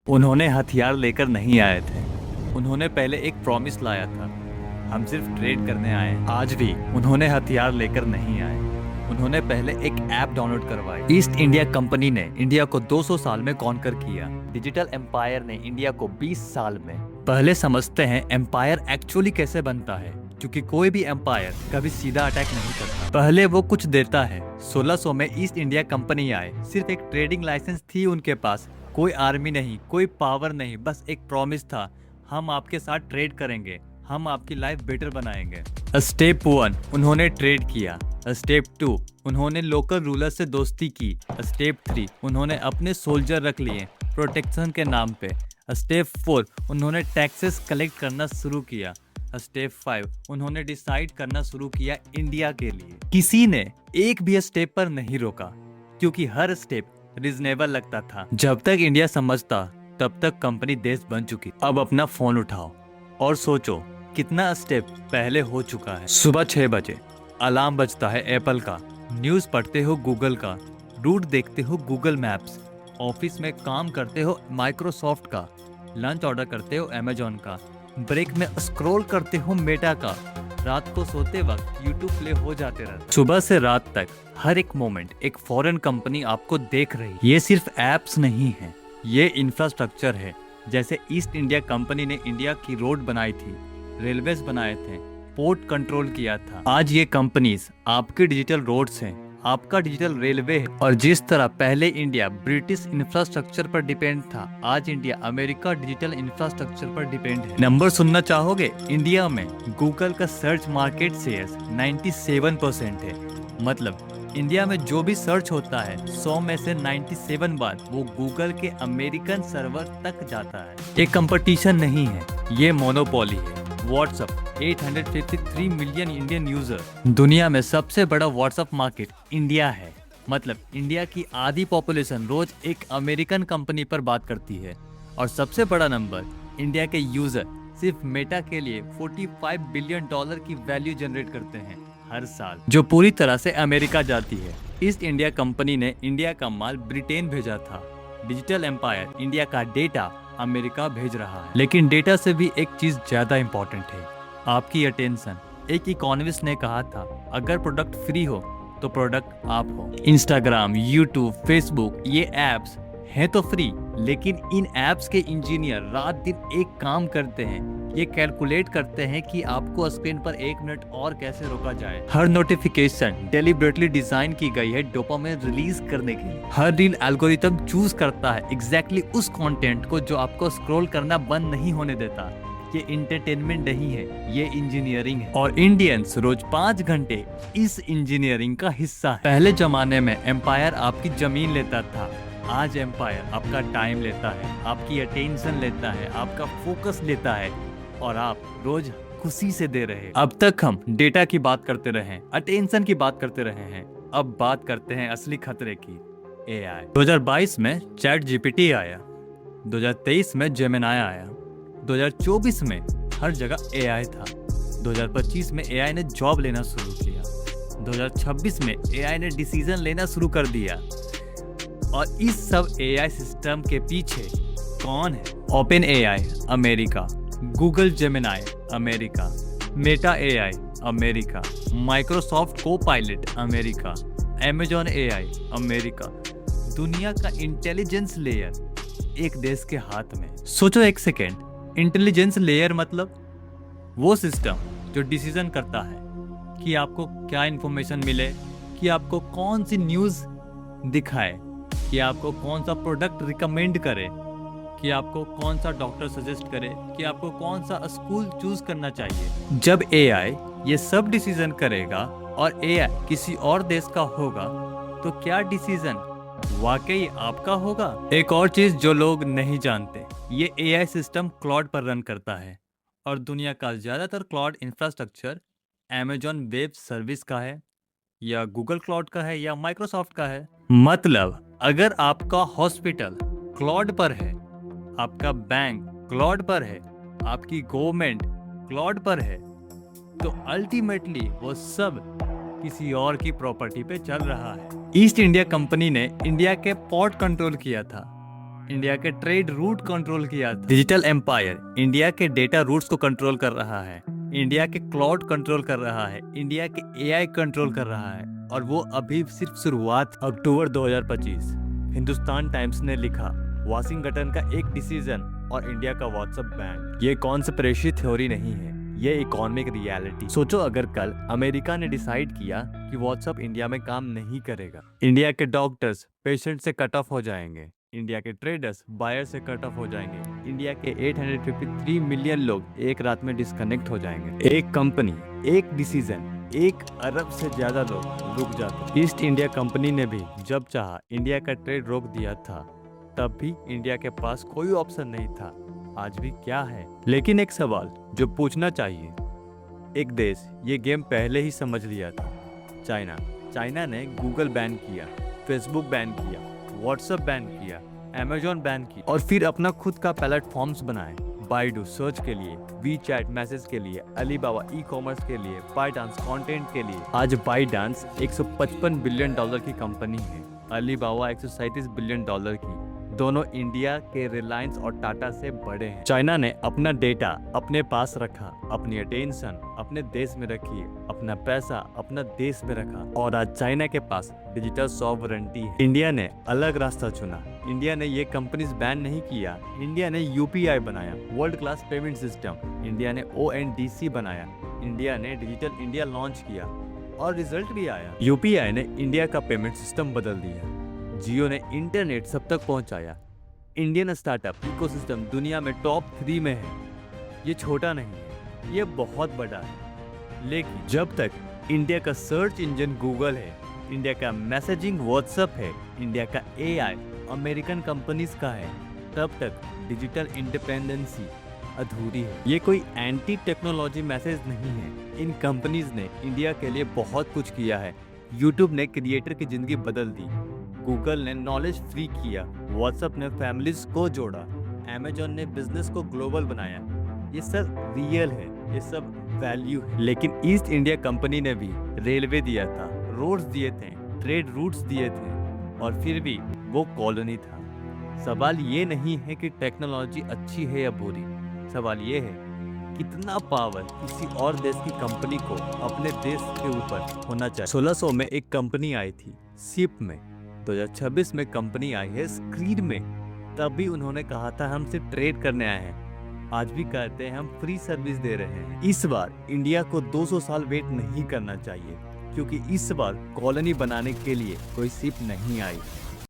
उन्होंने हथियार लेकर नहीं आए थे। उन्होंने पहले एक प्रॉमिस लाया था, हम सिर्फ ट्रेड करने आए हैं। आज भी उन्होंने हथियार लेकर नहीं आए। उन्होंने पहले एक ऐप डाउनलोड करवाई। ईस्ट इंडिया कंपनी ने इंडिया को 200 साल में कॉन्कर किया। डिजिटल एम्पायर ने इंडिया को 20 साल में। पहले समझते हैं एम्पायर एक्चुअली कैसे बनता है, क्योंकि कोई भी एम्पायर कभी सीधा अटैक नहीं करता। पहले वो कुछ देता है। 1600 में ईस्ट इंडिया कंपनी आए। सिर्फ एक ट्रेडिंग लाइसेंस थी उनके पास। कोई आर्मी नहीं, कोई पावर नहीं, बस एक प्रॉमिस था, हम आपके साथ ट्रेड करेंगे, हम आपकी लाइफ बेटर बनाएंगे। स्टेप 1 उन्होंने ट्रेड किया। स्टेप 2 उन्होंने लोकल रूलर से दोस्ती की। स्टेप 3 उन्होंने अपने सोल्जर रख लिए प्रोटेक्शन के नाम पे। स्टेप 4 उन्होंने टैक्सेस कलेक्ट करना शुरू किया। स्टेप 5 उन्होंने डिसाइड करना शुरू किया इंडिया के लिए। किसी ने एक भी स्टेप पर नहीं रोका, क्योंकि हर स्टेप रीजनेबल लगता था। जब तक इंडिया समझता तब तक कंपनी देश बन चुकी। अब अपना फोन उठाओ और सोचो कितना स्टेप पहले हो चुका है। सुबह 6 बजे अलार्म बजता है एप्पल का, न्यूज पढ़ते हो गूगल का, रूट देखते हो गूगल मैप्स, ऑफिस में काम करते हो माइक्रोसॉफ्ट का, लंच ऑर्डर करते हो अमेजोन का, ब्रेक में स्क्रॉल करते हो मेटा का, रात को सोते वक्त यूट्यूब प्ले हो जाते रहते। सुबह से रात तक हर एक मोमेंट एक फॉरेन कंपनी आपको देख रही है। ये सिर्फ एप्स नहीं है, ये इंफ्रास्ट्रक्चर है। जैसे ईस्ट इंडिया कंपनी ने इंडिया की रोड बनाई थी, रेलवेज बनाए थे, पोर्ट कंट्रोल किया था। आज ये कंपनीज आपके डिजिटल रोड्स हैं, आपका डिजिटल रेलवे है। और जिस तरह पहले इंडिया ब्रिटिश इंफ्रास्ट्रक्चर पर डिपेंड था, आज इंडिया अमेरिका डिजिटल इंफ्रास्ट्रक्चर पर डिपेंड है। नंबर सुनना चाहोगे? इंडिया में गूगल का सर्च मार्केट शेयर 97% है। मतलब इंडिया में जो भी सर्च होता है 100 में से 97 बार वो गूगल के अमेरिकन सर्वर तक जाता है। ये कंपटीशन नहीं है, ये मोनोपोली है। WhatsApp 853 million Indian user. दुनिया में सबसे बड़ा व्हाट्सएप मार्केट इंडिया है। मतलब इंडिया की आधी पॉपुलेशन रोज एक अमेरिकन कंपनी पर बात करती है। और सबसे बड़ा नंबर, इंडिया के यूजर सिर्फ मेटा के लिए $45 बिलियन की वैल्यू जनरेट करते हैं हर साल, जो पूरी तरह से अमेरिका जाती है। ईस्ट इंडिया कंपनी ने इंडिया का माल ब्रिटेन भेजा था। डिजिटल एम्पायर इंडिया का डेटा अमेरिका भेज रहा है। लेकिन डेटा से भी एक चीज ज्यादा इंपॉर्टेंट है, आपकी अटेंशन। एक इकोनॉमिस्ट ने कहा था, अगर प्रोडक्ट फ्री हो तो प्रोडक्ट आप हो। इंस्टाग्राम, यूट्यूब, फेसबुक, ये एप्स हैं तो फ्री, लेकिन इन एप्स के इंजीनियर रात दिन एक काम करते हैं। ये कैलकुलेट करते हैं कि आपको स्क्रीन पर 1 मिनट और कैसे रोका जाए। हर नोटिफिकेशन डेलिबरेटली डिजाइन की गई है डोपामाइन रिलीज करने के लिए। हर रील एल्गोरिथम चूज करता है एग्जैक्टली उस कंटेंट को जो आपको स्क्रॉल करना बंद नहीं होने देता। ये एंटरटेनमेंट नहीं है, ये इंजीनियरिंग है। और इंडियंस रोज 5 घंटे इस इंजीनियरिंग का हिस्सा है। पहले जमाने में एम्पायर आपकी जमीन लेता था, आज एम्पायर आपका टाइम लेता है, आपकी अटेंशन लेता है, आपका फोकस लेता है, और आप रोज खुशी से दे रहे हैं। अब तक हम डेटा की बात करते रहे हैं, अटेंशन की बात करते रहे हैं। अब बात करते हैं असली खतरे की, एआई। 2022 में चैट जीपीटी आया, 2023 में जेमिनाई आया, 2024 में हर जगह एआई था, 2025 में एआई ने जॉब लेना शुरू किया, 2026 में एआई ने डिसीजन लेना शुरू कर दिया। और इस सब एआई सिस्टम के पीछे कौन है? Open AI America, Google Gemini America, Meta AI America, Microsoft Copilot America, Amazon AI America. दुनिया का इंटेलिजेंस लेयर एक देश के हाथ में। सोचो एक सेकेंड, इंटेलिजेंस लेयर मतलब वो सिस्टम जो डिसीजन करता है कि आपको क्या इंफॉर्मेशन मिले, कि आपको कौन सी न्यूज़ दिखाए, कि आपको कौन सा प्रोडक्ट रिकमेंड करे, कि आपको कौन सा डॉक्टर सजेस्ट करे, कि आपको कौन सा स्कूल चूज करना चाहिए। जब एआई ये सब डिसीजन करेगा और एआई किसी और देश का होगा, तो क्या डिसीजन वाकई आपका होगा? एक और चीज जो लोग नहीं जानते, ये एआई सिस्टम क्लाउड पर रन करता है। और दुनिया का ज्यादातर cloud infrastructure Amazon web service का है, या गूगल क्लाउड का है, या माइक्रोसॉफ्ट का है। मतलब अगर आपका हॉस्पिटल क्लाउड पर है, आपका बैंक क्लाउड पर है, आपकी गवर्नमेंट क्लाउड पर है, तो अल्टीमेटली वो सब किसी और की प्रॉपर्टी पे चल रहा है। ईस्ट इंडिया कंपनी ने इंडिया के पोर्ट कंट्रोल किया था, इंडिया के ट्रेड रूट कंट्रोल किया था। डिजिटल एम्पायर इंडिया के डेटा रूट्स को कंट्रोल कर रहा है, इंडिया के क्लाउड कंट्रोल कर रहा है, इंडिया के एआई कंट्रोल कर रहा है, और वो अभी सिर्फ शुरुआत। अक्टूबर 2025 हिंदुस्तान टाइम्स ने लिखा, वाशिंगटन का एक डिसीजन और इंडिया का व्हाट्सएप बैन। ये कॉन्स्पिरेसी थ्योरी नहीं है, ये इकोनॉमिक रियलिटी। सोचो अगर कल अमेरिका ने डिसाइड किया कि व्हाट्सएप इंडिया में काम नहीं करेगा, इंडिया के डॉक्टर्स पेशेंट से कट ऑफ हो जाएंगे, इंडिया के ट्रेडर्स बायर से कट ऑफ हो जाएंगे, इंडिया के 853 मिलियन लोग एक रात में डिस्कनेक्ट हो जाएंगे। एक कंपनी, एक डिसीजन, 1 अरब से ज्यादा लोग रुक जाते। ईस्ट इंडिया कंपनी ने भी जब चाहा इंडिया का ट्रेड रोक दिया था, तब भी इंडिया के पास कोई ऑप्शन नहीं था। आज भी क्या है? लेकिन एक सवाल जो पूछना चाहिए, एक देश ये गेम पहले ही समझ लिया था, चाइना ने गूगल बैन किया, फेसबुक बैन किया, व्हाट्सएप बैन किया, अमेजोन बैन किया, और फिर अपना खुद का प्लेटफॉर्म्स बनाए। बाइडू सर्च के लिए, वीचैट मैसेज के लिए, अलीबाबा ई कॉमर्स के लिए, बाइडांस कंटेंट के लिए। आज बाइडांस $155 बिलियन की कंपनी है, अलीबाबा $137 बिलियन की। दोनों इंडिया के रिलायंस और टाटा से बड़े हैं। चाइना ने अपना डेटा अपने पास रखा, अपनी अटेंशन अपने देश में रखी, अपना पैसा अपना देश में रखा, और आज चाइना के पास डिजिटल सॉवरेंटी है। इंडिया ने अलग रास्ता चुना। इंडिया ने ये कंपनीज बैन नहीं किया, इंडिया ने यूपीआई बनाया, world class payment system. India ने ONDC बनाया, इंडिया ने डिजिटल इंडिया लॉन्च किया, और रिजल्ट भी आया। यूपीआई ने इंडिया का पेमेंट सिस्टम बदल दिया, जियो ने इंटरनेट सब तक पहुंचाया। इंडियन स्टार्टअप इकोसिस्टम दुनिया में टॉप 3 में है। ये छोटा नहीं है, ये बहुत बड़ा है। लेकिन जब तक इंडिया का सर्च इंजन गूगल है, इंडिया का मैसेजिंग व्हाट्सएप है, इंडिया का एआई अमेरिकन कंपनीज का है, तब तक डिजिटल इंडिपेंडेंसी अधूरी है। ये कोई एंटी टेक्नोलॉजी मैसेज नहीं है। इन कंपनीज ने इंडिया के लिए बहुत कुछ किया है। यूट्यूब ने क्रिएटर की जिंदगी बदल दी, गूगल ने नॉलेज फ्री किया, व्हाट्सएप ने फैमिलीज को जोड़ा, अमेजोन ने बिजनेस को ग्लोबल बनाया। ये सब रियल है, ये सब वैल्यू है। लेकिन ईस्ट इंडिया कंपनी ने भी रेलवे दिया था, रोड्स दिए थे, ट्रेड रूट्स दिए थे, और फिर भी वो कॉलोनी था। सवाल ये नहीं है कि टेक्नोलॉजी अच्छी है या बुरी, सवाल ये है कितना पावर किसी और देश की कंपनी को अपने देश के ऊपर होना चाहिए। 1600 में एक कंपनी आई थी सिप में, 2026 में कंपनी आई है स्क्रीन में। तब भी उन्होंने कहा था हम सिर्फ ट्रेड करने आए हैं, आज भी कहते हैं हम फ्री सर्विस दे रहे हैं। इस बार इंडिया को 200 साल वेट नहीं करना चाहिए, क्योंकि इस बार कॉलोनी बनाने के लिए कोई शिप नहीं आई।